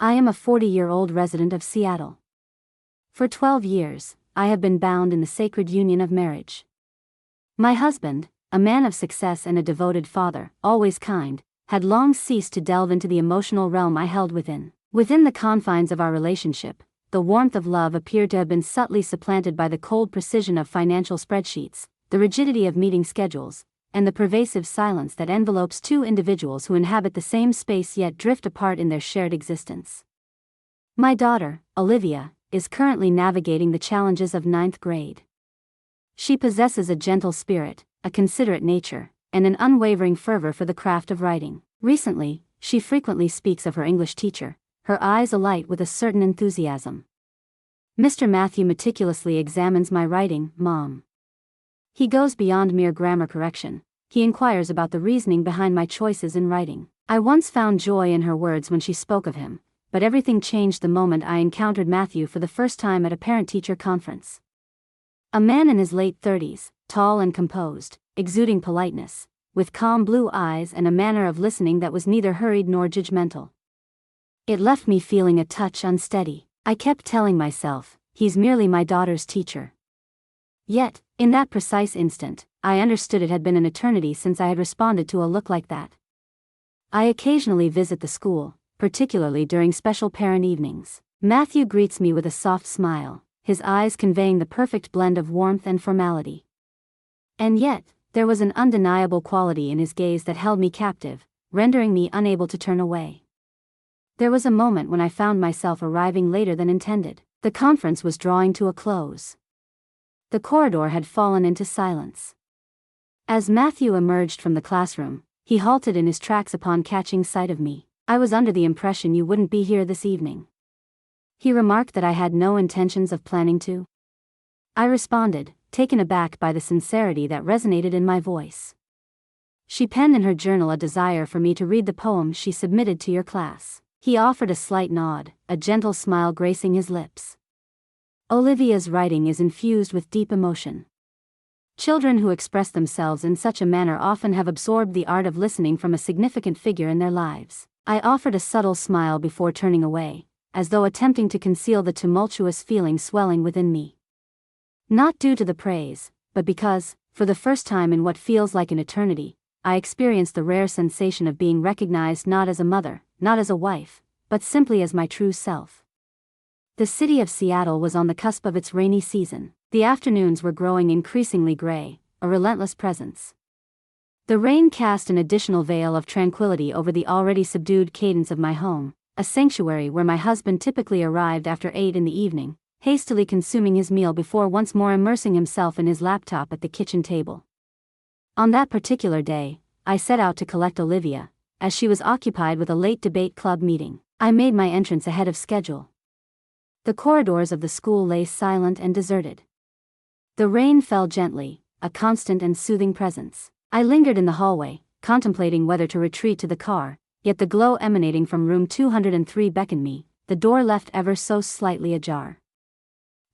I am a 40-year-old resident of Seattle. For 12 years, I have been bound in the sacred union of marriage. My husband, a man of success and a devoted father, always kind, had long ceased to delve into the emotional realm I held within. Within the confines of our relationship, the warmth of love appeared to have been subtly supplanted by the cold precision of financial spreadsheets, the rigidity of meeting schedules, and the pervasive silence that envelopes two individuals who inhabit the same space yet drift apart in their shared existence. My daughter, Olivia, is currently navigating the challenges of 9th grade. She possesses a gentle spirit, a considerate nature, and an unwavering fervor for the craft of writing. Recently, she frequently speaks of her English teacher, her eyes alight with a certain enthusiasm. Mr. Matthew meticulously examines my writing, Mom. He goes beyond mere grammar correction. He inquires about the reasoning behind my choices in writing. I once found joy in her words when she spoke of him, but everything changed the moment I encountered Matthew for the first time at a parent-teacher conference. A man in his late 30s, tall and composed, exuding politeness, with calm blue eyes and a manner of listening that was neither hurried nor judgmental. It left me feeling a touch unsteady. I kept telling myself, he's merely my daughter's teacher. Yet, in that precise instant, I understood it had been an eternity since I had responded to a look like that. I occasionally visit the school, particularly during special parent evenings. Matthew greets me with a soft smile, his eyes conveying the perfect blend of warmth and formality. And yet, there was an undeniable quality in his gaze that held me captive, rendering me unable to turn away. There was a moment when I found myself arriving later than intended. The conference was drawing to a close. The corridor had fallen into silence. As Matthew emerged from the classroom, he halted in his tracks upon catching sight of me. I was under the impression you wouldn't be here this evening. He remarked that I had no intentions of planning to. I responded, taken aback by the sincerity that resonated in my voice. She penned in her journal a desire for me to read the poem she submitted to your class. He offered a slight nod, a gentle smile gracing his lips. Olivia's writing is infused with deep emotion. Children who express themselves in such a manner often have absorbed the art of listening from a significant figure in their lives. I offered a subtle smile before turning away, as though attempting to conceal the tumultuous feeling swelling within me. Not due to the praise, but because, for the first time in what feels like an eternity, I experienced the rare sensation of being recognized not as a mother, not as a wife, but simply as my true self. The city of Seattle was on the cusp of its rainy season. The afternoons were growing increasingly gray, a relentless presence. The rain cast an additional veil of tranquility over the already subdued cadence of my home, a sanctuary where my husband typically arrived after 8 in the evening, hastily consuming his meal before once more immersing himself in his laptop at the kitchen table. On that particular day, I set out to collect Olivia, as she was occupied with a late debate club meeting. I made my entrance ahead of schedule. The corridors of the school lay silent and deserted. The rain fell gently, a constant and soothing presence. I lingered in the hallway, contemplating whether to retreat to the car, yet the glow emanating from room 203 beckoned me, the door left ever so slightly ajar.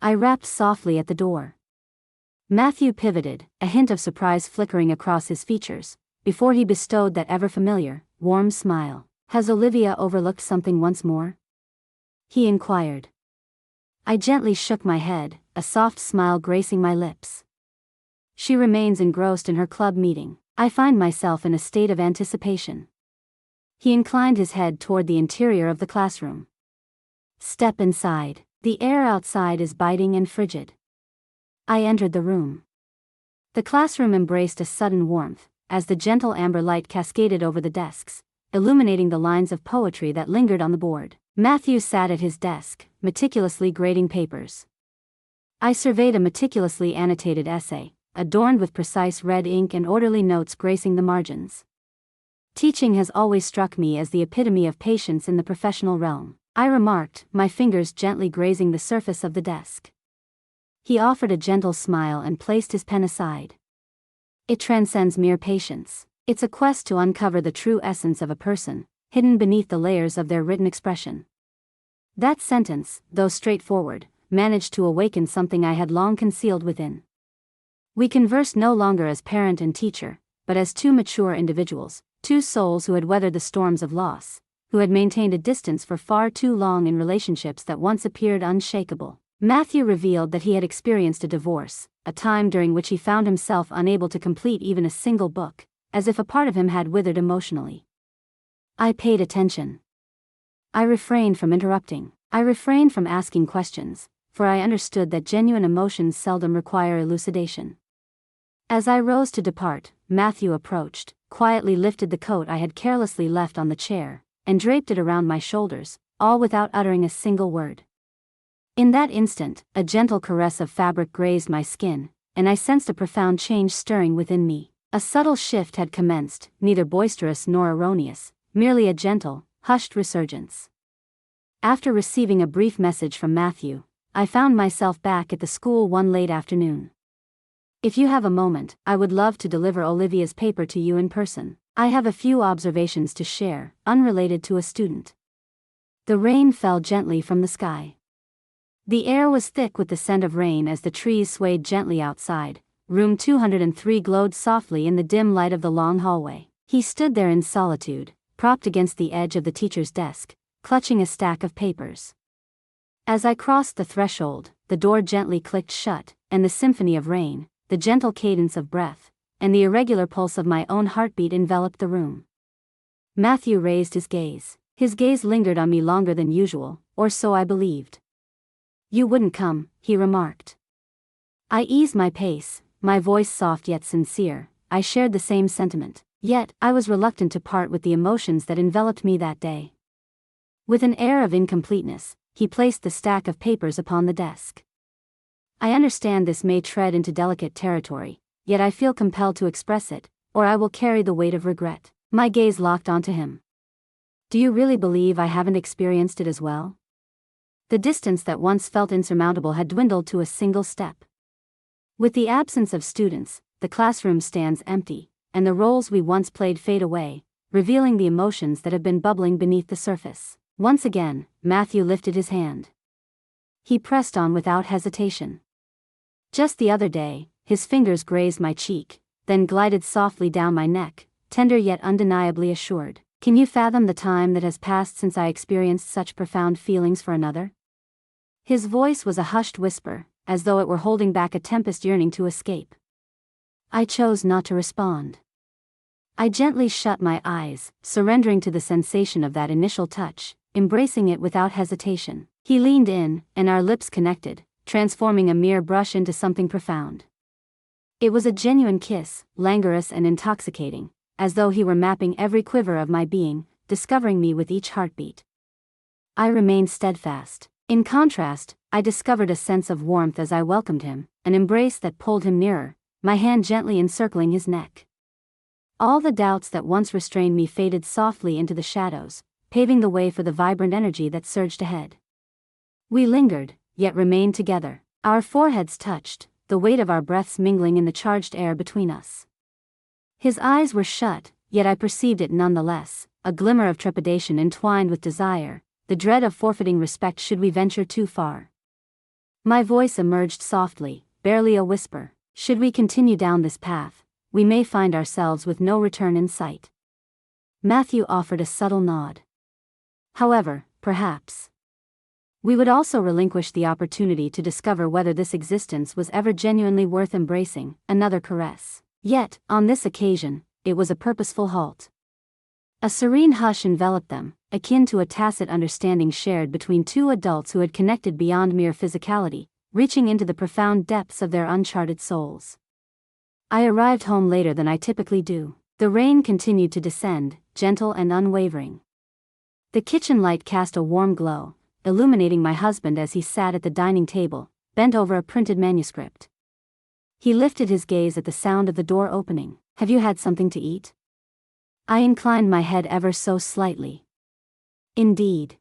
I rapped softly at the door. Matthew pivoted, a hint of surprise flickering across his features, before he bestowed that ever-familiar, warm smile. "Has Olivia overlooked something once more?" he inquired. I gently shook my head, a soft smile gracing my lips. "She remains engrossed in her club meeting. I find myself in a state of anticipation." He inclined his head toward the interior of the classroom. "Step inside. The air outside is biting and frigid." I entered the room. The classroom embraced a sudden warmth, as the gentle amber light cascaded over the desks, illuminating the lines of poetry that lingered on the board. Matthew sat at his desk, meticulously grading papers. I surveyed a meticulously annotated essay, adorned with precise red ink and orderly notes gracing the margins. Teaching has always struck me as the epitome of patience in the professional realm, I remarked, my fingers gently grazing the surface of the desk. He offered a gentle smile and placed his pen aside. "It transcends mere patience. It's a quest to uncover the true essence of a person, hidden beneath the layers of their written expression." That sentence, though straightforward, managed to awaken something I had long concealed within. We conversed no longer as parent and teacher, but as two mature individuals, two souls who had weathered the storms of loss, who had maintained a distance for far too long in relationships that once appeared unshakable. Matthew revealed that he had experienced a divorce, a time during which he found himself unable to complete even a single book, as if a part of him had withered emotionally. I paid attention. I refrained from interrupting. I refrained from asking questions, for I understood that genuine emotions seldom require elucidation. As I rose to depart, Matthew approached, quietly lifted the coat I had carelessly left on the chair, and draped it around my shoulders, all without uttering a single word. In that instant, a gentle caress of fabric grazed my skin, and I sensed a profound change stirring within me. A subtle shift had commenced, neither boisterous nor erroneous, merely a gentle, hushed resurgence. After receiving a brief message from Matthew, I found myself back at the school one late afternoon. If you have a moment, I would love to deliver Olivia's paper to you in person. I have a few observations to share, unrelated to a student. The rain fell gently from the sky. The air was thick with the scent of rain as the trees swayed gently outside. Room 203 glowed softly in the dim light of the long hallway. He stood there in solitude, propped against the edge of the teacher's desk, clutching a stack of papers. As I crossed the threshold, the door gently clicked shut, and the symphony of rain, the gentle cadence of breath, and the irregular pulse of my own heartbeat enveloped the room. Matthew raised his gaze. His gaze lingered on me longer than usual, or so I believed. "You wouldn't come," he remarked. I eased my pace, my voice soft yet sincere. I shared the same sentiment, yet I was reluctant to part with the emotions that enveloped me that day. With an air of incompleteness, he placed the stack of papers upon the desk. I understand this may tread into delicate territory, yet I feel compelled to express it, or I will carry the weight of regret. My gaze locked onto him. Do you really believe I haven't experienced it as well? The distance that once felt insurmountable had dwindled to a single step. With the absence of students, the classroom stands empty, and the roles we once played fade away, revealing the emotions that have been bubbling beneath the surface. Once again, Matthew lifted his hand. He pressed on without hesitation. Just the other day, his fingers grazed my cheek, then glided softly down my neck, tender yet undeniably assured. Can you fathom the time that has passed since I experienced such profound feelings for another? His voice was a hushed whisper, as though it were holding back a tempest yearning to escape. I chose not to respond. I gently shut my eyes, surrendering to the sensation of that initial touch, embracing it without hesitation. He leaned in, and our lips connected, transforming a mere brush into something profound. It was a genuine kiss, languorous and intoxicating, as though he were mapping every quiver of my being, discovering me with each heartbeat. I remained steadfast. In contrast, I discovered a sense of warmth as I welcomed him, an embrace that pulled him nearer, my hand gently encircling his neck. All the doubts that once restrained me faded softly into the shadows, paving the way for the vibrant energy that surged ahead. We lingered, yet remained together, our foreheads touched, the weight of our breaths mingling in the charged air between us. His eyes were shut, yet I perceived it nonetheless, a glimmer of trepidation entwined with desire, the dread of forfeiting respect should we venture too far. My voice emerged softly, barely a whisper. Should we continue down this path, we may find ourselves with no return in sight. Matthew offered a subtle nod. However, perhaps we would also relinquish the opportunity to discover whether this existence was ever genuinely worth embracing. Another caress. Yet, on this occasion, it was a purposeful halt. A serene hush enveloped them, akin to a tacit understanding shared between two adults who had connected beyond mere physicality, reaching into the profound depths of their uncharted souls. I arrived home later than I typically do. The rain continued to descend, gentle and unwavering. The kitchen light cast a warm glow, illuminating my husband as he sat at the dining table, bent over a printed manuscript. He lifted his gaze at the sound of the door opening. Have you had something to eat? I inclined my head ever so slightly. Indeed.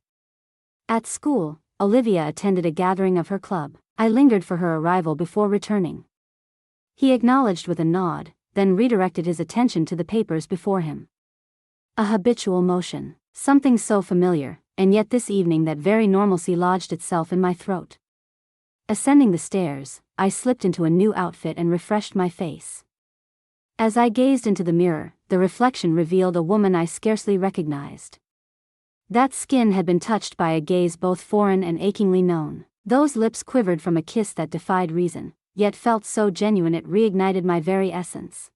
At school, Olivia attended a gathering of her club. I lingered for her arrival before returning. He acknowledged with a nod, then redirected his attention to the papers before him. A habitual motion, something so familiar, and yet this evening that very normalcy lodged itself in my throat. Ascending the stairs, I slipped into a new outfit and refreshed my face. As I gazed into the mirror, the reflection revealed a woman I scarcely recognized. That skin had been touched by a gaze both foreign and achingly known. Those lips quivered from a kiss that defied reason, yet felt so genuine it reignited my very essence.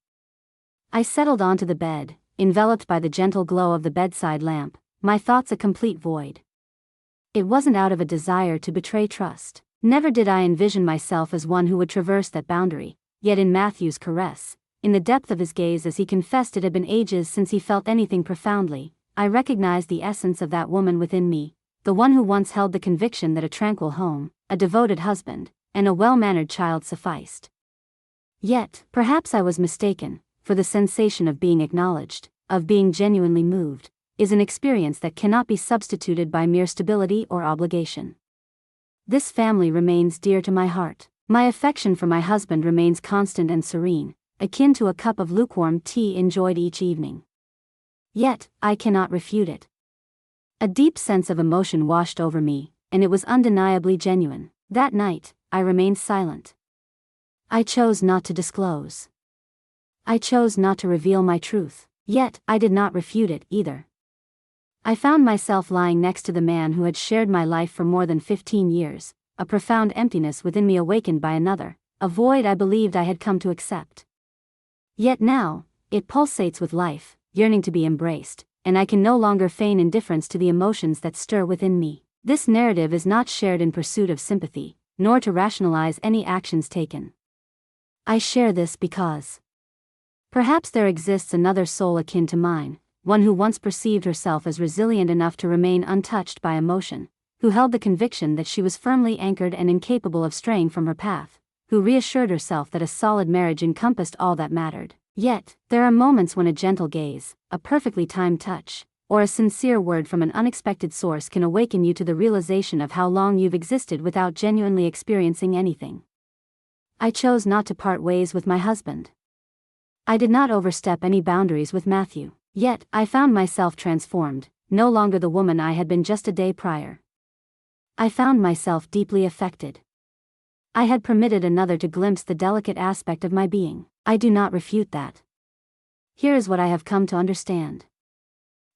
I settled onto the bed, enveloped by the gentle glow of the bedside lamp, my thoughts a complete void. It wasn't out of a desire to betray trust. Never did I envision myself as one who would traverse that boundary, yet in Matthew's caress, in the depth of his gaze as he confessed it had been ages since he felt anything profoundly, I recognized the essence of that woman within me, the one who once held the conviction that a tranquil home, a devoted husband, and a well-mannered child sufficed. Yet, perhaps I was mistaken, for the sensation of being acknowledged, of being genuinely moved, is an experience that cannot be substituted by mere stability or obligation. This family remains dear to my heart. My affection for my husband remains constant and serene, akin to a cup of lukewarm tea enjoyed each evening. Yet, I cannot refute it. A deep sense of emotion washed over me, and it was undeniably genuine. That night, I remained silent. I chose not to disclose. I chose not to reveal my truth, yet I did not refute it either. I found myself lying next to the man who had shared my life for more than 15 years, a profound emptiness within me awakened by another, a void I believed I had come to accept. Yet now, it pulsates with life, yearning to be embraced, and I can no longer feign indifference to the emotions that stir within me. This narrative is not shared in pursuit of sympathy, nor to rationalize any actions taken. I share this because perhaps there exists another soul akin to mine, one who once perceived herself as resilient enough to remain untouched by emotion, who held the conviction that she was firmly anchored and incapable of straying from her path, who reassured herself that a solid marriage encompassed all that mattered. Yet, there are moments when a gentle gaze, a perfectly timed touch, or a sincere word from an unexpected source can awaken you to the realization of how long you've existed without genuinely experiencing anything. I chose not to part ways with my husband. I did not overstep any boundaries with Matthew. Yet, I found myself transformed, no longer the woman I had been just a day prior. I found myself deeply affected. I had permitted another to glimpse the delicate aspect of my being. I do not refute that. Here is what I have come to understand.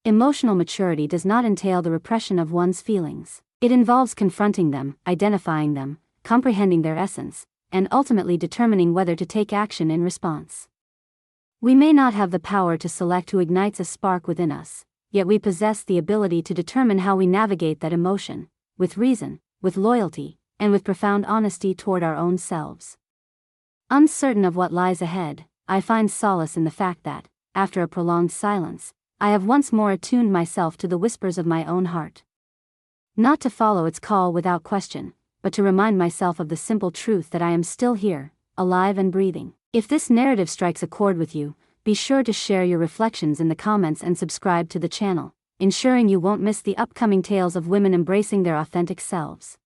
Emotional maturity does not entail the repression of one's feelings. It involves confronting them, identifying them, comprehending their essence, and ultimately determining whether to take action in response. We may not have the power to select who ignites a spark within us, yet we possess the ability to determine how we navigate that emotion, with reason, with loyalty, and with profound honesty toward our own selves. Uncertain of what lies ahead, I find solace in the fact that, after a prolonged silence, I have once more attuned myself to the whispers of my own heart. Not to follow its call without question, but to remind myself of the simple truth that I am still here, alive and breathing. If this narrative strikes a chord with you, be sure to share your reflections in the comments and subscribe to the channel, ensuring you won't miss the upcoming tales of women embracing their authentic selves.